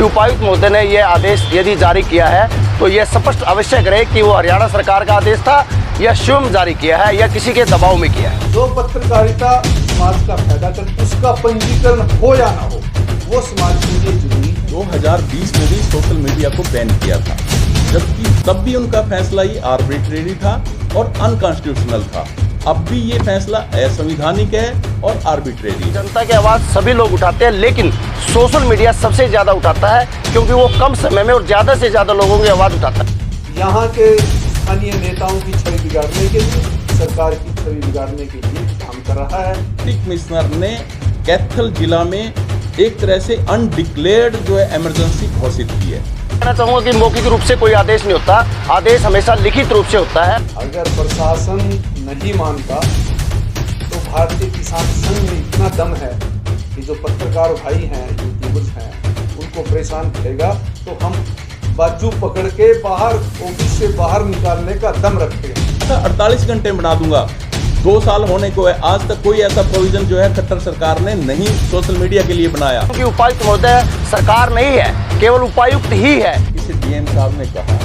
उपायुक्त महोदय ने यह आदेश यदि जारी किया है तो यह स्पष्ट अवश्य करे कि वो हरियाणा सरकार का आदेश था या स्वयं जारी किया है या किसी के दबाव में किया है। जो पत्रकारिता समाज का फायदा करती उसका पंजीकरण हो या ना हो वो समाज के लिए जरूरी है। 2020 में भी सोशल मीडिया को बैन किया था, जबकि तब भी उनका फैसला ये आर्बिट्रेरी था और अनकॉन्स्टिट्यूशनल था। अब भी ये फैसला असंवैधानिक है और आर्बिट्रेरी। जनता की आवाज़ सभी लोग उठाते हैं, लेकिन सोशल मीडिया सबसे ज़्यादा उठाता है क्योंकि वो कम समय में और ज़्यादा से ज़्यादा लोगों की आवाज़ उठाता है। यहाँ के स्थानीय नेताओं की छवि बिगाड़ने के लिए, सरकार की छवि बिगाड़ने के लिए काम कर रहा है। डिप्टी कमिश्नर ने कैथल जिला में एक तरह से अनडिक्लेयर्ड जो है इमरजेंसी घोषित की है। कहना चाहूँगा कि मौखिक रूप से कोई आदेश नहीं होता, आदेश हमेशा लिखित रूप से होता है। अगर प्रशासन नहीं मानता तो भारतीय किसान संघ में इतना दम है कि जो पत्रकार भाई हैं, यूट्यूबर्स हैं, उनको परेशान करेगा तो हम बाजू पकड़ के बाहर ऑफिस से बाहर निकालने का दम रखते हैं। 48 घंटे बना दूंगा। 2 साल होने को है, आज तक कोई ऐसा प्रोविजन जो है खट्टर सरकार ने नहीं सोशल मीडिया के लिए बनाया। क्योंकि उपायुक्त महोदय सरकार नहीं है, केवल उपायुक्त ही है। इसे डीएम साहब ने कहा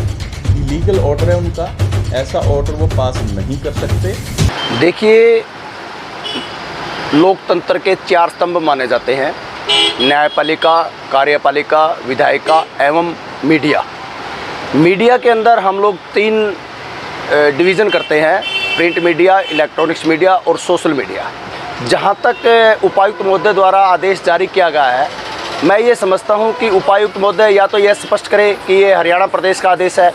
कि लीगल ऑर्डर है उनका, ऐसा ऑर्डर वो पास नहीं कर सकते। देखिए, लोकतंत्र के 4 स्तंभ माने जाते हैं: न्यायपालिका, कार्यपालिका, विधायिका एवं मीडिया। मीडिया के अंदर हम लोग 3 डिवीज़न करते हैं: प्रिंट मीडिया, इलेक्ट्रॉनिक्स मीडिया और सोशल मीडिया। जहां तक उपायुक्त महोदय द्वारा आदेश जारी किया गया है, मैं ये समझता हूं कि उपायुक्त महोदय या तो यह स्पष्ट करे कि ये हरियाणा प्रदेश का आदेश है,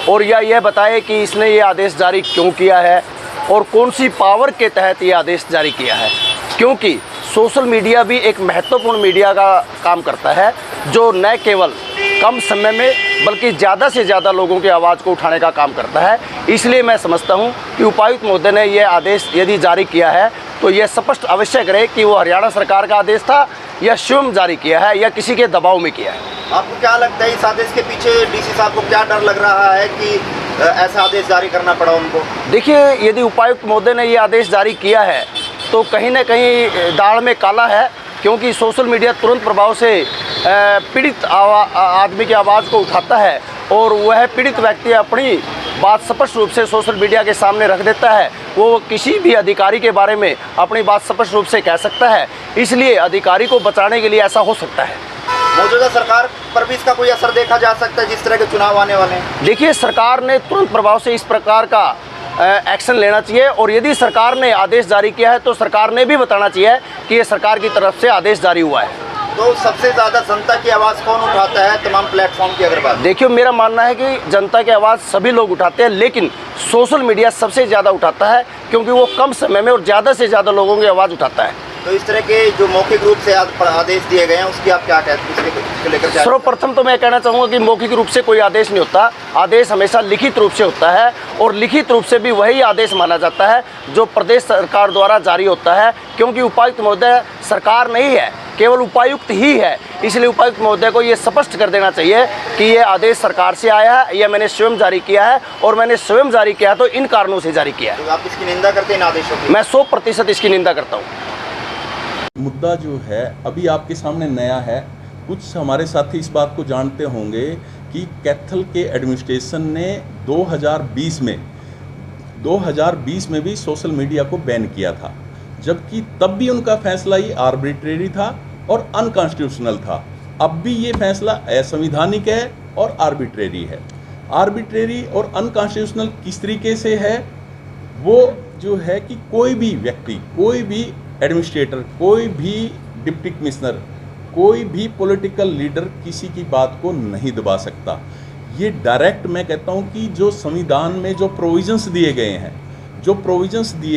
और या यह बताए कि इसने ये आदेश जारी क्यों किया है और कौन सी पावर के तहत ये आदेश जारी किया है। क्योंकि सोशल मीडिया भी एक महत्वपूर्ण मीडिया का काम करता है, जो न केवल कम समय में बल्कि ज़्यादा से ज़्यादा लोगों की आवाज़ को उठाने का काम करता है। इसलिए मैं समझता हूं कि उपायुक्त महोदय ने यह आदेश यदि जारी किया है तो यह स्पष्ट अवश्य करे कि वो हरियाणा सरकार का आदेश था या स्वयं जारी किया है या किसी के दबाव में किया है। आपको क्या लगता है इस आदेश के पीछे डीसी साहब को क्या डर लग रहा है कि ऐसा आदेश जारी करना पड़ा उनको? देखिए, यदि उपायुक्त महोदय ने ये आदेश जारी किया है तो कहीं ना कहीं दाढ़ में काला है, क्योंकि सोशल मीडिया तुरंत प्रभाव से पीड़ित आदमी की आवाज़ को उठाता है और वह पीड़ित व्यक्ति अपनी बात स्पष्ट रूप से सोशल मीडिया के सामने रख देता है। वो किसी भी अधिकारी के बारे में अपनी बात स्पष्ट रूप से कह सकता है, इसलिए अधिकारी को बचाने के लिए ऐसा हो सकता है। मौजूदा सरकार पर भी इसका कोई असर देखा जा सकता है जिस तरह के चुनाव आने वाले हैं? देखिए, सरकार ने तुरंत प्रभाव से इस प्रकार का एक्शन लेना चाहिए, और यदि सरकार ने आदेश जारी किया है तो सरकार ने भी बताना चाहिए कि ये सरकार की तरफ से आदेश जारी हुआ है। तो सबसे ज़्यादा जनता की आवाज़ कौन उठाता है तमाम प्लेटफॉर्म की अगर बात? देखिए, मेरा मानना है कि जनता की आवाज़ सभी लोग उठाते हैं, लेकिन सोशल मीडिया सबसे ज़्यादा उठाता है क्योंकि वो कम समय में और ज़्यादा से ज़्यादा लोगों की आवाज़ उठाता है। तो इस तरह के जो मौखिक रूप से आदेश दिए गए हैं उसकी आप क्या कहते हैं, इसको लेकर? सर्वप्रथम तो मैं कहना चाहूँगा कि मौखिक रूप से कोई आदेश नहीं होता, आदेश हमेशा लिखित रूप से होता है, और लिखित रूप से भी वही आदेश माना जाता है जो प्रदेश सरकार द्वारा जारी होता है। क्योंकि उपायुक्त महोदय सरकार नहीं है, केवल उपायुक्त ही है, इसलिए उपायुक्त महोदय को ये स्पष्ट कर देना चाहिए कि ये आदेश सरकार से आया है, यह मैंने स्वयं जारी किया है, और मैंने स्वयं जारी किया तो इन कारणों से जारी किया है। तो आप इसकी निंदा करते हैं इन आदेशों की? मैं 100% इसकी निंदा करता हूँ। मुद्दा जो है अभी आपके सामने नया है। कुछ हमारे साथी इस बात को जानते होंगे कि कैथल के एडमिनिस्ट्रेशन ने 2020 में भी सोशल मीडिया को बैन किया था, जबकि तब भी उनका फैसला ये आर्बिट्रेरी था और अनकॉन्स्टिट्यूशनल था। अब भी ये फैसला असंवैधानिक है और आर्बिट्रेरी है। आर्बिट्रेरी और अनकॉन्स्टिट्यूशनल किस तरीके से है, वो जो है कि कोई भी व्यक्ति, कोई भी एडमिनिस्ट्रेटर, कोई भी डिप्टी कमिश्नर, कोई भी पॉलिटिकल लीडर किसी की बात को नहीं दबा सकता। ये डायरेक्ट मैं कहता हूँ कि जो संविधान में जो प्रोविजंस दिए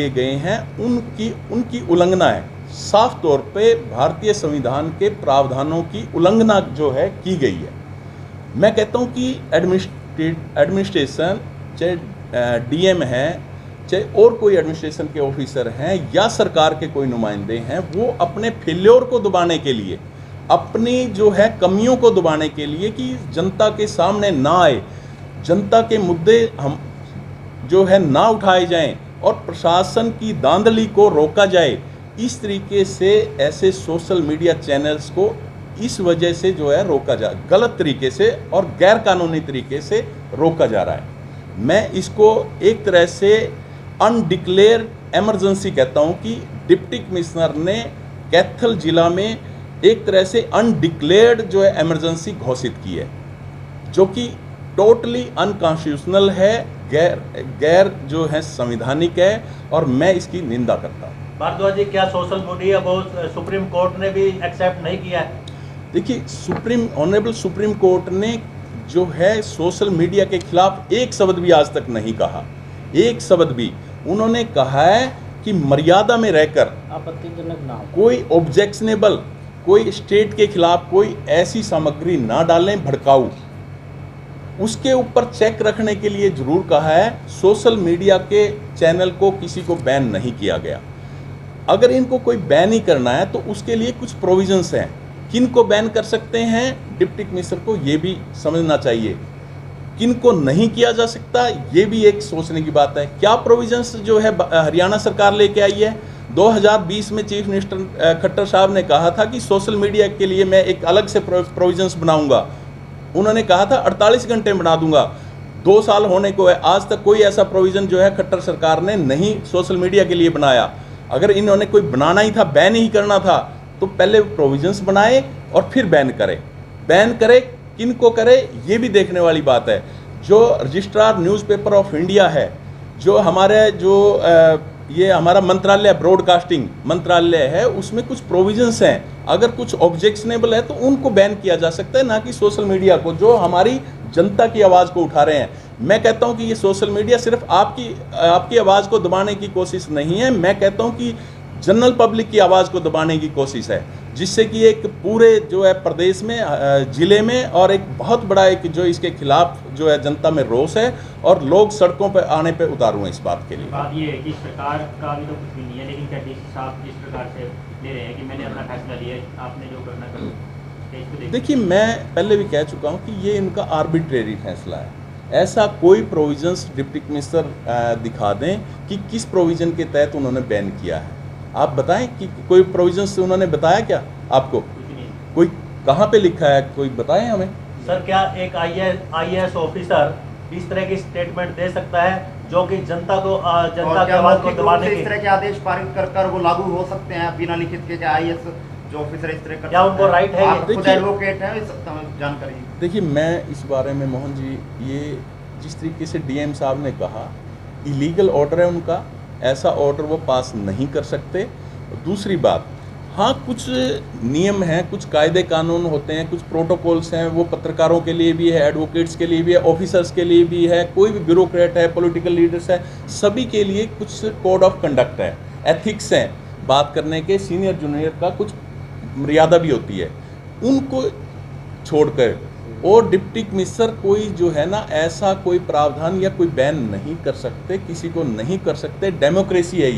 गए हैं उनकी उल्लंघना है। साफ तौर पे भारतीय संविधान के प्रावधानों की उल्लंघना जो है की गई है। मैं कहता हूँ कि एडमिनिस्ट्रेशन, चाहे डीएम है, चाहे और कोई एडमिनिस्ट्रेशन के ऑफिसर हैं या सरकार के कोई नुमाइंदे हैं, वो अपने फेल्योर को दबाने के लिए, अपनी जो है कमियों को दबाने के लिए कि जनता के सामने ना आए, जनता के मुद्दे हम जो है ना उठाए जाएं और प्रशासन की धांधली को रोका जाए, इस तरीके से ऐसे सोशल मीडिया चैनल्स को इस वजह से जो है रोका जा, गलत तरीके से और गैर कानूनी तरीके से रोका जा रहा है। मैं इसको एक तरह से अनडिक्लेयर इमरजेंसी कहता हूं कि डिप्टी कमिश्नर ने कैथल जिला में एक तरह से अनडिक्लेयर्ड जो है इमरजेंसी घोषित की है, जो कि टोटली अनकॉन्स्टिट्यूशनल है, गैर जो है संवैधानिक है, और मैं इसकी निंदा करता हूँ। भारद्वाज जी, क्या सोशल मीडिया को सुप्रीम कोर्ट ने भी एक्सेप्ट नहीं किया है? देखिए, ऑनरेबल सुप्रीम कोर्ट ने जो है सोशल मीडिया के खिलाफ एक शब्द भी आज तक नहीं कहा, एक शब्द भी। उन्होंने कहा है कि मर्यादा में रहकर आपत्तिजनक ना हो, कोई ऑब्जेक्शनेबल, कोई स्टेट के खिलाफ कोई ऐसी सामग्री ना डालें भड़काऊ, उसके ऊपर चेक रखने के लिए जरूर कहा है। सोशल मीडिया के चैनल को किसी को बैन नहीं किया गया। अगर इनको कोई बैन ही करना है तो उसके लिए कुछ प्रोविजंस हैं। किन को बैन कर सकते हैं, डिप्टी कमिश्नर को ये भी समझना चाहिए। किन को नहीं किया जा सकता, ये भी एक सोचने की बात है। क्या प्रोविजंस जो है हरियाणा सरकार लेके आई है? 2020 में चीफ मिनिस्टर खट्टर साहब ने कहा था कि सोशल मीडिया के लिए मैं एक अलग से प्रोविजंस बनाऊंगा। उन्होंने कहा था 48 घंटे बना दूंगा। 2 साल होने को है, आज तक कोई ऐसा प्रोविज़न जो है खट्टर सरकार ने नहीं सोशल मीडिया के लिए बनाया। अगर इन्होंने कोई बनाना ही था, बैन ही करना था, तो पहले प्रोविजंस बनाए और फिर बैन करे। बैन करे, किन को करे, ये भी देखने वाली बात है। जो रजिस्ट्रार न्यूज़पेपर ऑफ इंडिया है, जो हमारे ये हमारा मंत्रालय ब्रॉडकास्टिंग मंत्रालय है, उसमें कुछ प्रोविजंस हैं। अगर कुछ ऑब्जेक्शनेबल है तो उनको बैन किया जा सकता है, ना कि सोशल मीडिया को, जो हमारी जनता की आवाज़ को उठा रहे हैं। मैं कहता हूं कि ये सोशल मीडिया सिर्फ आपकी आवाज़ को दबाने की कोशिश नहीं है, मैं कहता हूं कि जनरल पब्लिक की आवाज़ को दबाने की कोशिश है, जिससे कि एक पूरे जो है प्रदेश में, ज़िले में, और एक बहुत बड़ा एक जो इसके खिलाफ जो है जनता में रोष है और लोग सड़कों पर आने पे उतारू हैं इस बात के लिए। बात ये है कि सरकार का भी तो कुछ भी नहीं है, लेकिन क्या डीसी साहब जिस प्रकार से ले रहे हैं कि मैंने अपना फैसला लिया, आपने जो करना करो। देखिए, मैं पहले भी कह चुका हूँ कि ये इनका आर्बिट्रेरी फैसला है। ऐसा कोई प्रोविजंस डिप्टी कमिश्नर दिखा दें कि किस प्रोविज़न के तहत उन्होंने बैन किया है। आप बताएं कि कोई प्रोविजंस उन्होंने बताया क्या आपको? कोई कहाँ पे लिखा है, कोई बताएं हमें। सर, क्या एक IAS ऑफिसर इस तरह की स्टेटमेंट दे सकता है जो कि जनता की आवाज़ को दबाने के, इस तरह के आदेश पारित कर वो लागू हो सकते हैं बिना लिखित के? IAS जो ऑफिसर इस तरह क्या उनको राइट है? आप खुद एडवोकेट हैं, इस जानकारी। देखिए, मैं इस बारे में मोहन जी, ये जिस तरीके से DM साहब ने कहा, इलीगल ऑर्डर है उनका, ऐसा ऑर्डर वो पास नहीं कर सकते। दूसरी बात, हाँ, कुछ नियम हैं, कुछ कायदे कानून होते हैं, कुछ प्रोटोकॉल्स हैं, वो पत्रकारों के लिए भी है, एडवोकेट्स के लिए भी है, ऑफिसर्स के लिए भी है, कोई भी ब्यूरोक्रेट है, पॉलिटिकल लीडर्स है, सभी के लिए कुछ कोड ऑफ कंडक्ट है, एथिक्स हैं, बात करने के, सीनियर जूनियर का कुछ मर्यादा भी होती है। उनको छोड़कर और डिप्टी कमिश्नर कोई जो है ना, ऐसा कोई प्रावधान या कोई बैन नहीं कर सकते, किसी को नहीं कर सकते। डेमोक्रेसी है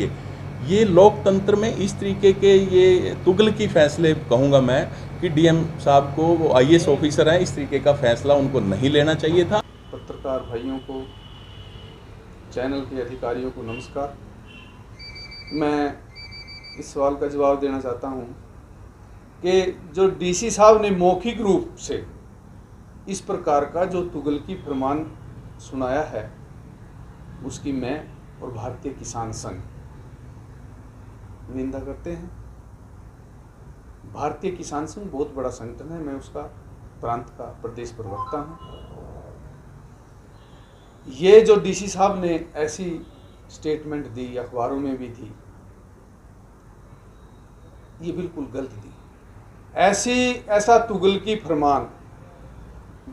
ये लोकतंत्र में इस तरीके के ये तुगलकी फैसले कहूँगा मैं कि DM साहब को, वो IAS ऑफिसर हैं, इस तरीके का फैसला उनको नहीं लेना चाहिए था। पत्रकार भाइयों को, चैनल के अधिकारियों को नमस्कार। मैं इस सवाल का जवाब देना चाहता हूं कि जो DC साहब ने मौखिक रूप से इस प्रकार का जो तुगलकी फरमान सुनाया है, उसकी मैं और भारतीय किसान संघ निंदा करते हैं। भारतीय किसान संघ बहुत बड़ा संगठन है, मैं उसका प्रांत का प्रदेश प्रवक्ता हूं। ये जो DC साहब ने ऐसी स्टेटमेंट दी, अखबारों में भी थी, ये बिल्कुल गलत दी। ऐसा तुगलकी फरमान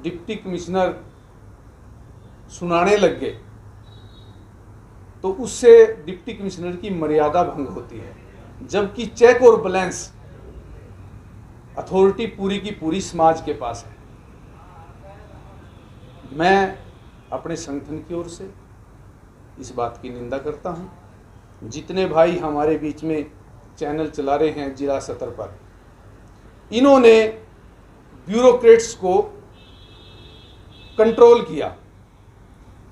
डिप्टी कमिश्नर सुनाने लग गए तो उससे डिप्टी कमिश्नर की मर्यादा भंग होती है, जबकि चेक और बैलेंस अथॉरिटी पूरी की पूरी समाज के पास है। मैं अपने संगठन की ओर से इस बात की निंदा करता हूं। जितने भाई हमारे बीच में चैनल चला रहे हैं जिला स्तर पर, इन्होंने ब्यूरोक्रेट्स को कंट्रोल किया,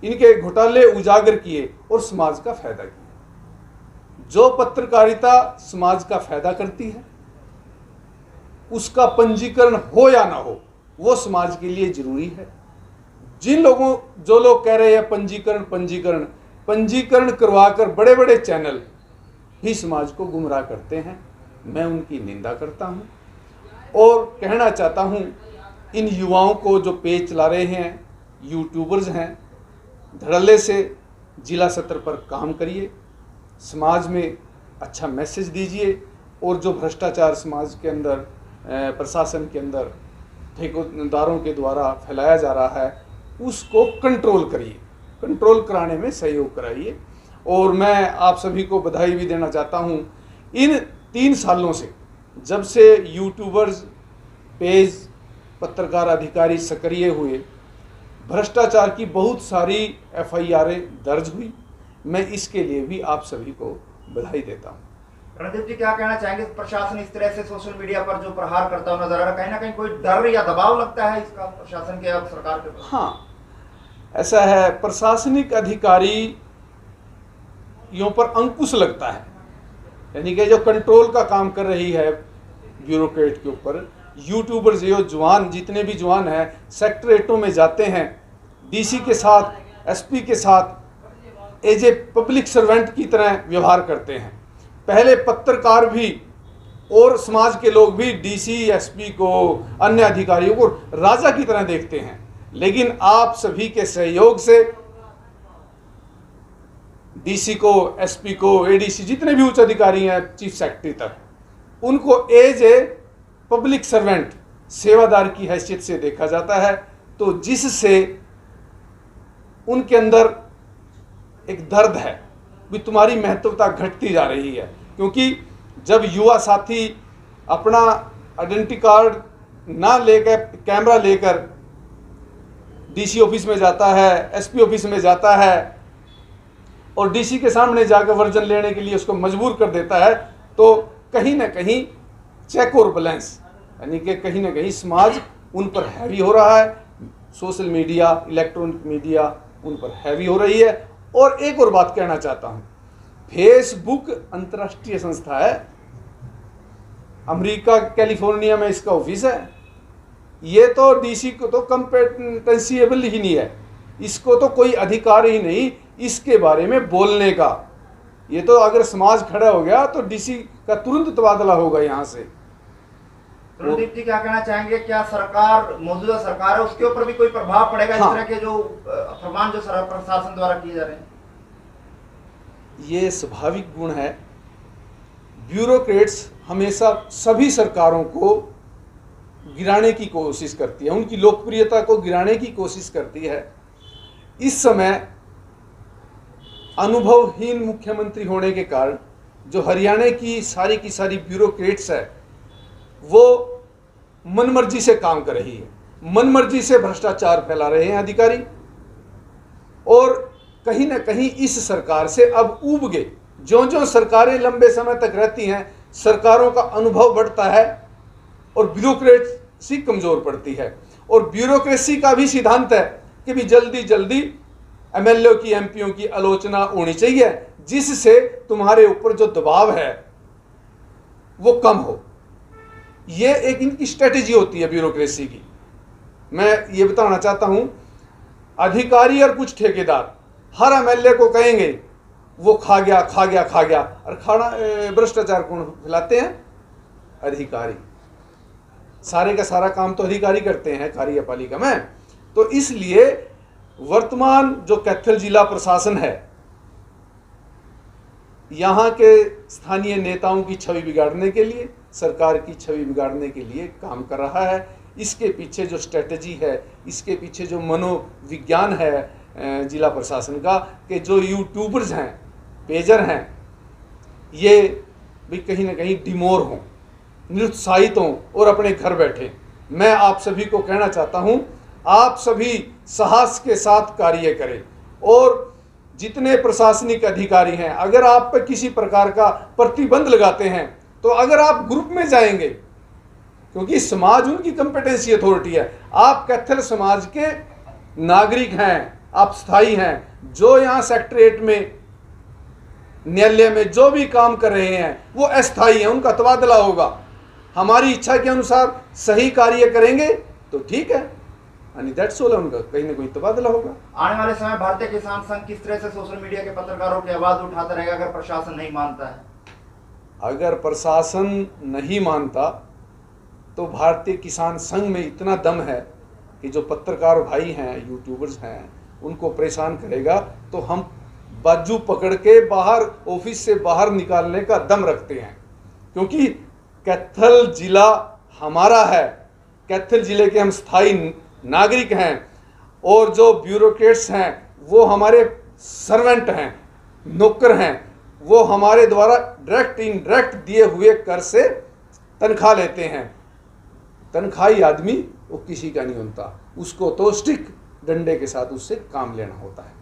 इनके घोटाले उजागर किए और समाज का फायदा किया। जो पत्रकारिता समाज का फायदा करती है, उसका पंजीकरण हो या ना हो, वो समाज के लिए जरूरी है। जो लोग कह रहे हैं पंजीकरण पंजीकरण पंजीकरण करवाकर बड़े बड़े चैनल ही समाज को गुमराह करते हैं, मैं उनकी निंदा करता हूं और कहना चाहता हूं इन युवाओं को जो पेज चला रहे हैं, यूट्यूबर्स हैं, धड़ल्ले से जिला स्तर पर काम करिए, समाज में अच्छा मैसेज दीजिए और जो भ्रष्टाचार समाज के अंदर प्रशासन के अंदर ठेकेदारों के द्वारा फैलाया जा रहा है उसको कंट्रोल करिए, कंट्रोल कराने में सहयोग कराइए। और मैं आप सभी को बधाई भी देना चाहता हूं, इन 3 सालों से जब से यूट्यूबर्स पेज पत्रकार अधिकारी सक्रिय हुए, भ्रष्टाचार की बहुत सारी FIR'ें दर्ज हुई। मैं इसके लिए भी आप सभी को बधाई देता हूं। रणदीप जी, क्या कहना चाहेंगे? प्रशासन इस तरह से सोशल मीडिया पर जो प्रहार करता हुआ नजर आ रहा है, कहीं ना कहीं कोई डर या दबाव लगता है इसका प्रशासन के या सरकार के ऊपर? हाँ, ऐसा है, प्रशासनिक अधिकारियों पर अंकुश लगता है, यानी कि जो कंट्रोल का काम कर रही है ब्यूरोक्रेट के ऊपर, यूट्यूबर्स जो जवान जितने भी जवान हैं सेक्रेटरीटों में जाते हैं, DC के साथ SP के साथ एज ए पब्लिक सर्वेंट की तरह व्यवहार करते हैं। पहले पत्रकार भी और समाज के लोग भी DC SP को, अन्य अधिकारियों को राजा की तरह देखते हैं, लेकिन आप सभी के सहयोग से DC को, SP को, ADC जितने भी उच्च अधिकारी हैं, चीफ सेक्रेटरी तक, उनको एज ए पब्लिक सर्वेंट, सेवादार की हैसियत से देखा जाता है, तो जिससे उनके अंदर एक दर्द है भी तुम्हारी महत्वता घटती जा रही है। क्योंकि जब युवा साथी अपना आइडेंटिटी कार्ड ना लेकर, कैमरा लेकर DC ऑफिस में जाता है, SP ऑफिस में जाता है और DC के सामने जाकर वर्जन लेने के लिए उसको मजबूर कर देता है, तो कहीं ना कहीं चेक और बैलेंस, यानी कि कहीं ना कहीं समाज उन पर हैवी हो रहा है, सोशल मीडिया, इलेक्ट्रॉनिक मीडिया उन पर हैवी हो रही है। और एक और बात कहना चाहता हूं, फेसबुक अंतर्राष्ट्रीय संस्था है, अमेरिका कैलिफोर्निया में इसका ऑफिस है, ये तो DC को तो कंपेटेंसीएबल ही नहीं है, इसको तो कोई अधिकार ही नहीं इसके बारे में बोलने का। ये तो अगर समाज खड़ा हो गया तो DC का तुरंत तबादला होगा यहाँ से। रणदीप जी, क्या कहना चाहेंगे? क्या सरकार, मौजूदा सरकार है, उसके ऊपर भी कोई प्रभाव पड़ेगा? हाँ। इस तरह के जो फरमान जो प्रशासन द्वारा किए जा रहे हैं, ये स्वाभाविक गुण है। ब्यूरोक्रेट्स हमेशा सभी सरकारों को गिराने की कोशिश करती है, उनकी लोकप्रियता को गिराने की कोशिश करती है। इस समय अनुभवहीन मुख्यमंत्री होने के कारण जो हरियाणा की सारी ब्यूरोक्रेट्स है वो मनमर्जी से काम कर रही है, मनमर्जी से भ्रष्टाचार फैला रहे हैं अधिकारी, और कहीं ना कहीं इस सरकार से अब ऊब गए। जो सरकारें लंबे समय तक रहती हैं, सरकारों का अनुभव बढ़ता है और ब्यूरोक्रेसी कमजोर पड़ती है। और ब्यूरोक्रेसी का भी सिद्धांत है कि भी जल्दी MLA की, MPओं की आलोचना होनी चाहिए, जिससे तुम्हारे ऊपर जो दबाव है वो कम हो। ये एक इनकी स्ट्रेटेजी होती है ब्यूरोक्रेसी की। मैं ये बताना चाहता हूं, अधिकारी और कुछ ठेकेदार हर MLA को कहेंगे वो खा गया, और खाना भ्रष्टाचार कौन फैलाते हैं? अधिकारी। सारे का सारा काम तो अधिकारी करते हैं कार्यपालिका में। तो इसलिए वर्तमान जो कैथल जिला प्रशासन है, यहाँ के स्थानीय नेताओं की छवि बिगाड़ने के लिए, सरकार की छवि बिगाड़ने के लिए काम कर रहा है। इसके पीछे जो स्ट्रेटजी है, इसके पीछे जो मनोविज्ञान है जिला प्रशासन का, कि जो यूट्यूबर्स हैं, पेजर हैं, ये भी कहीं ना कहीं डिमोर हों, निरुत्साहित हों और अपने घर बैठे। मैं आप सभी को कहना चाहता हूं, आप सभी साहस के साथ कार्य करें, और जितने प्रशासनिक अधिकारी हैं, अगर आप पर किसी प्रकार का प्रतिबंध लगाते हैं तो अगर आप ग्रुप में जाएंगे, क्योंकि समाज उनकी कंपिटेंसी अथॉरिटी है, आप कैथल समाज के नागरिक हैं, आप स्थायी हैं। जो यहाँ सेक्रेटरीट में, न्यायालय में जो भी काम कर रहे हैं वो अस्थायी हैं, उनका तबादला होगा। हमारी इच्छा के अनुसार सही कार्य करेंगे तो ठीक है, यानी दैट्स ऑल, उनका कहीं ना कहीं तबादला होगा। आने वाले समय भारतीय किसान संघ किस तरह से सोशल मीडिया के पत्रकारों की आवाज उठाता रहेगा अगर प्रशासन नहीं मानता है? अगर प्रशासन नहीं मानता तो भारतीय किसान संघ में इतना दम है कि जो पत्रकार भाई हैं, यूट्यूबर्स हैं, उनको परेशान करेगा तो हम बाजू पकड़ के बाहर, ऑफिस से बाहर निकालने का दम रखते हैं। क्योंकि कैथल जिला हमारा है, कैथल जिले के हम स्थायी नागरिक हैं और जो ब्यूरोक्रेट्स हैं वो हमारे सर्वेंट हैं, नौकर हैं, वो हमारे द्वारा डायरेक्ट इनडायरेक्ट दिए हुए कर से तनख्वाह लेते हैं। तनख्वाही आदमी वो किसी का नहीं होता, उसको तो स्टिक डंडे के साथ उससे काम लेना होता है।